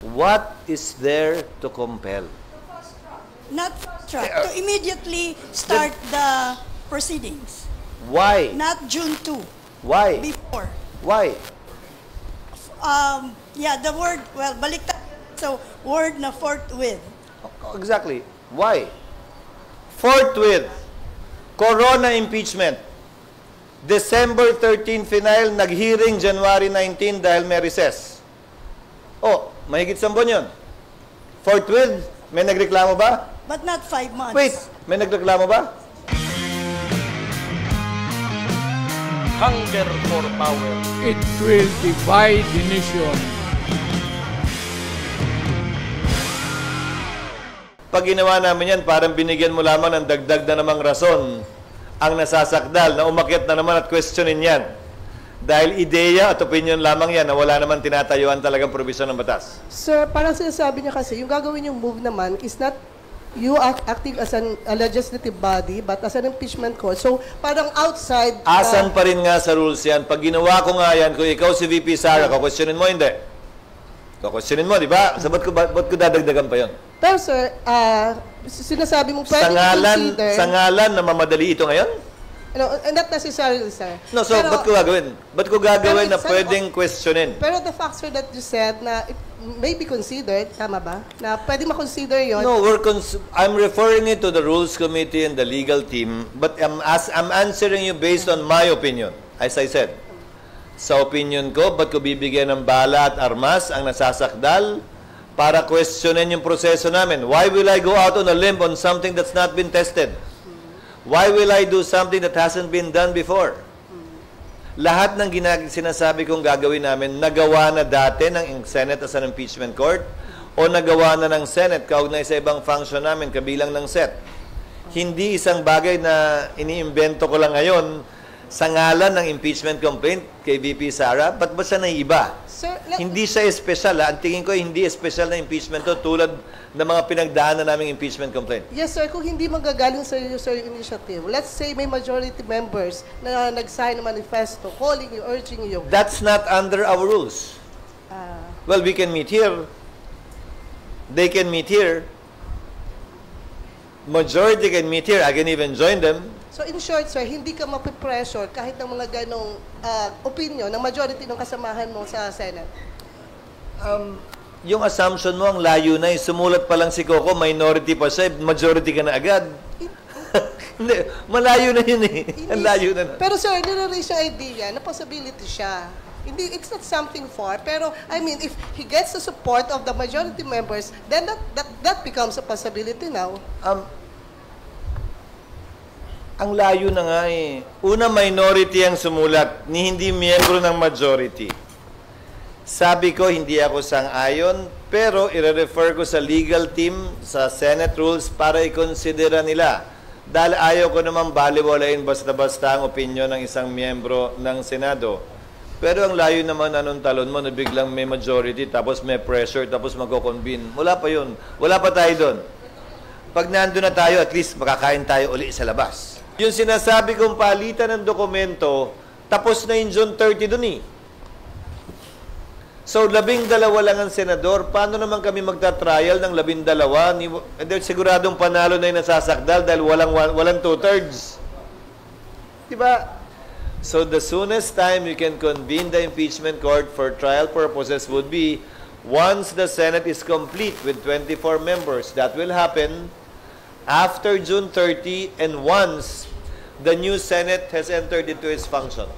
What is there to compel? Not track, to immediately start the proceedings. Why? Not June 2. Why? Before. Why? Yeah, the word, well, baliktad. So, word na forthwith. Exactly. Why? Forthwith. Corona impeachment. December 13 final, nag-hearing January 19 dahil may recess. Oh, mahigit 10 buwan yun. Forthwith, may nagreklamo ba? But not 5 months. Wait, may nagreklamo ba? Hunger for power. It will divide the nation. Pag ginawa namin yan, parang binigyan mo lamang ng dagdag na namang rason ang nasasakdal na umakyat na naman at questionin yan. Dahil ideya at opinion lamang yan na wala naman tinatayuan talagang probisyon ng batas. Sir, parang sinasabi niya kasi, yung gagawin yung move naman is not you acting as a legislative body, but as an impeachment court. So, parang outside... Asan pa rin nga sa rules yan? Pag ginawa ko nga yan, kung ikaw si VP Sara, kakwestiyonin mo, hindi. Kakwestiyonin mo, di ba? So, ba't ko dadagdagan pa yun? Pero sir, sinasabi mo pwede consider... Sa ngalan na mamadali ito ngayon? No, not necessarily, sir. No, so pero, ba't ko gagawin? Ba't ko gagawin na sir, pwedeng questionin? Pero the fact, sir, that you said na it may be considered, tama ba? Na pwede makonsider yun? No, I'm referring it to the Rules Committee and the legal team, but I'm answering you based on my opinion. As I said, sa opinion ko, ba't ko bibigyan ng bala at armas ang nasasakdal para questionin yung proseso namin? Why will I go out on a limb on something that's not been tested? Why will I do something that hasn't been done before? Lahat ng sinasabi kong gagawin namin, nagawa na dati ng Senate as an impeachment court o nagawa na ng Senate kaugnay sa ibang function namin kabilang ng SET. Hindi isang bagay na iniimbento ko lang ngayon sa ngalan ng impeachment complaint kay VP Sara. Ba't ba siya naiiba? Sir, Hindi siya espesyal. Ang tingin ko, hindi espesyal na impeachment to tulad ng mga pinagdaanan naming impeachment complaint. Yes, sir. Kung hindi manggagaling sa iyo, sir, yung initiative, let's say may majority members na nag-sign ng manifesto, calling you, urging you. That's not under our rules. Well, we can meet here. They can meet here. Majority can meet here. I can even join them. So in short, sir, hindi ka mapipressure kahit ng mga ganong opinion ng majority ng kasamahan mo sa Senate? Yung assumption mo, ang layo na. Sumulat pa lang si Coco, minority pa siya, majority ka na agad. Hindi, malayo na yun eh. Ang layo na. Pero sir, nire-raise yung idea na possibility siya. Hindi, it's not something far. Pero, I mean, if he gets the support of the majority members, then that becomes a possibility now. Ang layo na nga eh. Una, minority ang sumulat, ni hindi miyembro ng majority. Sabi ko, hindi ako sang-ayon, pero i-refer ko sa legal team, sa Senate rules, para i-considera nila. Dahil ayaw ko naman baliwalain basta-basta ang opinion ng isang miyembro ng Senado. Pero ang layo naman anong talon mo na biglang may majority, tapos may pressure, tapos magko-convene. Wala pa yun. Wala pa tayo doon. Pag nandun na tayo, at least makakain tayo uli sa labas. Yung sinasabi kong palitan ng dokumento, tapos na yung June 30 dun eh. So, 12 lang ang senador. Paano naman kami magta-trial ng 12? Siguradong panalo na yung nasasakdal dahil walang 2/3. Diba? So, the soonest time you can convene the impeachment court for trial purposes would be once the Senate is complete with 24 members. That will happen after June 30 and once the new Senate has entered into its function.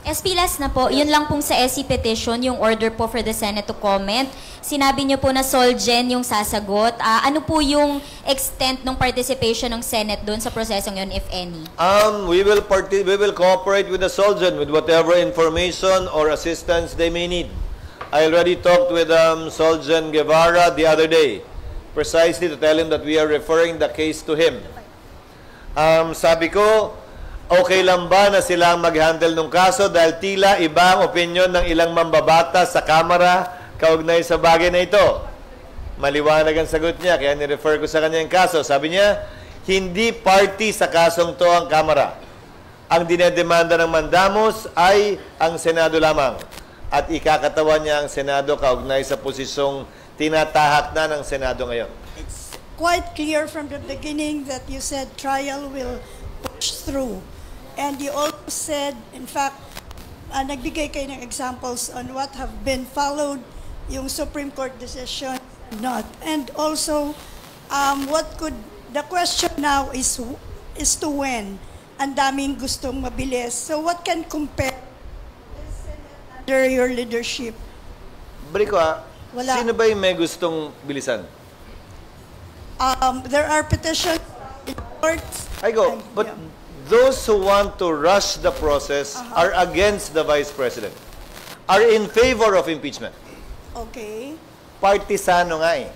SP last na po, yun lang pong sa SC petition, yung order po for the Senate to comment. Sinabi niyo po na Solgen yung sasagot. Ano po yung extent ng participation ng Senate doon sa prosesong yun, if any? We will cooperate with the Solgen with whatever information or assistance they may need. I already talked with Solgen Guevara the other day, precisely to tell him that we are referring the case to him. Sabi ko, okay lang ba na sila ang mag-handle ng kaso dahil tila iba ang opinion ng ilang mambabata sa Kamara kaugnay sa bagay na ito? Maliwanag ang sagot niya, kaya ni-refer ko sa kanya yung kaso. Sabi niya, hindi party sa kasong to ang Kamara. Ang dinedemanda ng mandamos ay ang Senado lamang. At ikakatawan niya ang Senado kaugnay sa posisyong tinatahak na ng Senado ngayon. It's quite clear from the beginning that you said trial will push through. And you also said, in fact, nagbigay kayo ng examples on what have been followed, yung Supreme Court decision, not. And also, the question now is to when. Ang daming gustong mabilis. So what can compare under your leadership? Briko, Wala. sino ba yung may gustong bilisan? There are petitions in courts. I go, but Yeah. those who want to rush the process are against the Vice President, are in favor of impeachment. Okay. Partisano nga eh.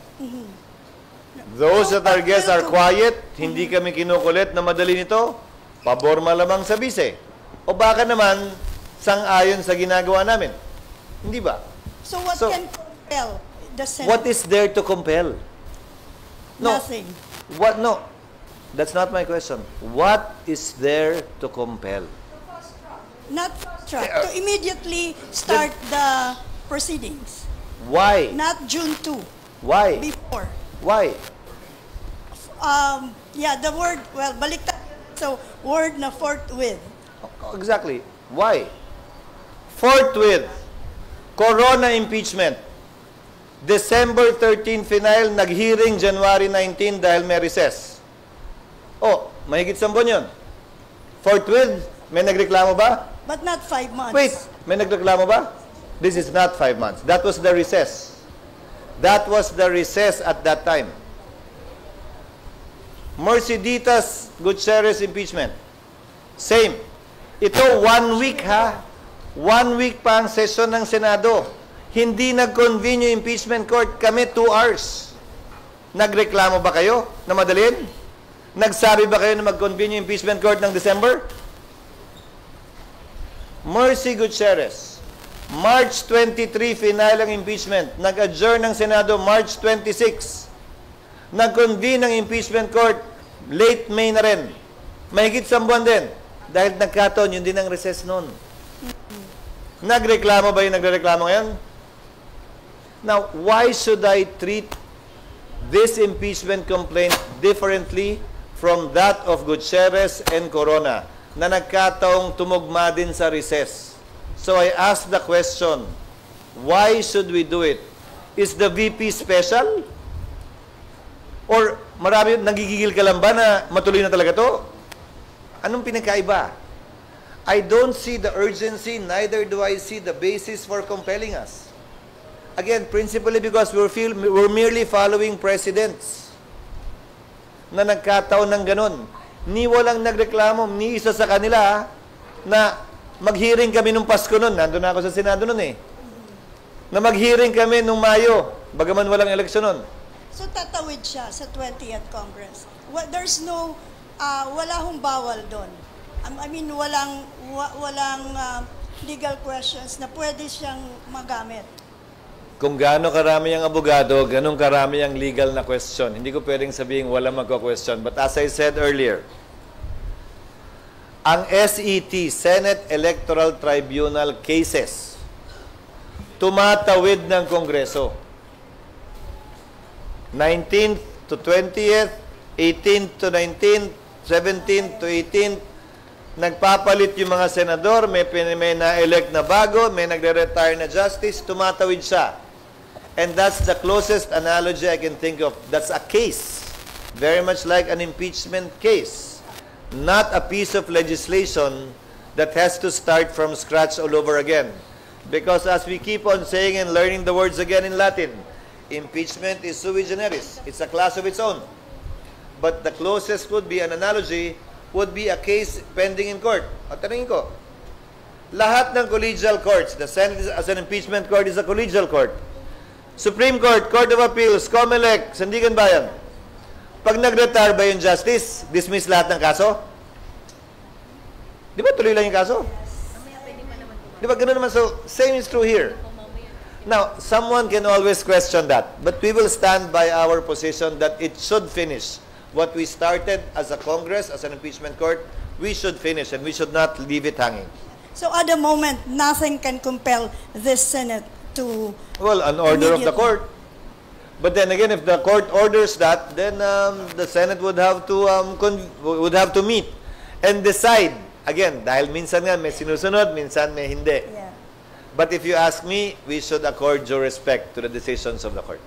Those that are against are quiet, hindi kami kinukulit na madali nito, pabor malamang sa bise. O baka naman, sang-ayon sa ginagawa namin. Hindi ba? So what So, can compel the Senate? What is there to compel? No. Nothing. What? No. That's not my question. What is there to compel? Not fast track. To immediately start the proceedings. Why? Not June 2. Why? Before. Why? Yeah, the word, well, baliktad. So, word na forthwith. Exactly. Why? Forthwith. Corona impeachment. December 13 final, nag-hearing January 19 dahil may recess. Oh, mahigit 10 buwan yun. Forthwith, may nagreklamo ba? But not 5 months. Wait, may nagreklamo ba? This is not 5 months. That was the recess. That was the recess at that time. Merceditas Gutierrez impeachment. Same. Ito, 1 week ha. 1 week pa ang session ng Senado. Hindi nag-convene yung impeachment court. Kami 2 hours. Nagreklamo ba kayo na madalin? Nagsabi ba kayo na mag-convene yung impeachment court ng December? Mercy Gutierrez. March 23, final ang impeachment. Nag-adjourn ng Senado March 26. Nag-convene ang impeachment court late May na rin. Mahigit 1 buwan din. Dahil nagkataon, yun din ang recess noon. Nagreklamo ba yung nagreklamo ngayon? Now, why should I treat this impeachment complaint differently from that of Gutierrez and Corona na nagkataong tumugma din sa recess? So I ask the question, why should we do it? Is the VP special? Or marami, nagigigil ka lang ba na matuloy na talaga to? Anong pinakaiba? I don't see the urgency, neither do I see the basis for compelling us. Again, principally because we're merely following precedents na nagkataon ng ganun. Ni walang nagreklamo, ni isa sa kanila na mag-hearing kami nung Pasko nun. Nandun na ako sa Senado nun eh. Na mag-hearing kami nung Mayo, bagaman walang eleksyon nun. So, tatawid siya sa 20th Congress. There's no, wala hong bawal doon. I mean, walang legal questions na pwede siyang magamit. Kung gaano karami ang abogado, ganun karami ang legal na question. Hindi ko pwedeng sabihin wala magko-question. But as I said earlier, ang SET, Senate Electoral Tribunal cases, tumatawid ng Kongreso. 19th to 20th, 18th to 19th, 17th to 18th, nagpapalit yung mga senador, may na-elect na bago, may nagre-retire na justice, tumatawid siya. And that's the closest analogy I can think of. That's a case, very much like an impeachment case, not a piece of legislation that has to start from scratch all over again. Because as we keep on saying and learning the words again in Latin, impeachment is sui generis. It's a class of its own. But the closest would be an analogy, would be a case pending in court. At tanongin ko, lahat ng collegial courts, the Senate as an impeachment court is a collegial court. Supreme Court, Court of Appeals, COMELEC, Sandigan Bayan. Pag nag-retire ba yung justice, dismiss lahat ng kaso? Di ba tuloy lang yung kaso? Di ba ganun naman? So, same is true here. Now, someone can always question that, but we will stand by our position that it should finish. What we started as a Congress, as an impeachment court, we should finish and we should not leave it hanging. So at the moment, nothing can compel this Senate to... Well, an order of the court. But then again, if the court orders that, then the Senate would have to meet and decide. Again, dahil minsan nga may sinusunod, minsan may hindi. Yeah. But if you ask me, we should accord due respect to the decisions of the court.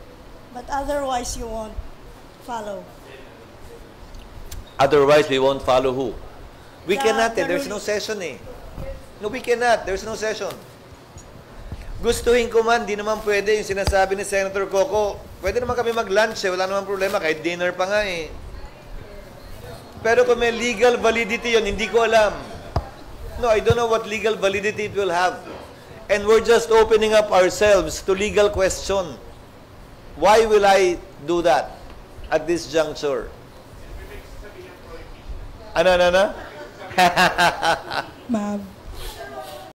But otherwise, you won't follow. Otherwise, we won't follow who? We cannot. the There's ruling. no session eh. No, we cannot. There's no session. Gustuhin ko man, di naman pwede yung sinasabi ni Senator Coco. Pwede naman kami mag-lunch eh. Wala naman problema. Kahit dinner pa nga eh. Pero kung may legal validity yun, hindi ko alam. No, I don't know what legal validity it will have. And we're just opening up ourselves to legal question. Why will I do that at this juncture? Ano? Ma'am,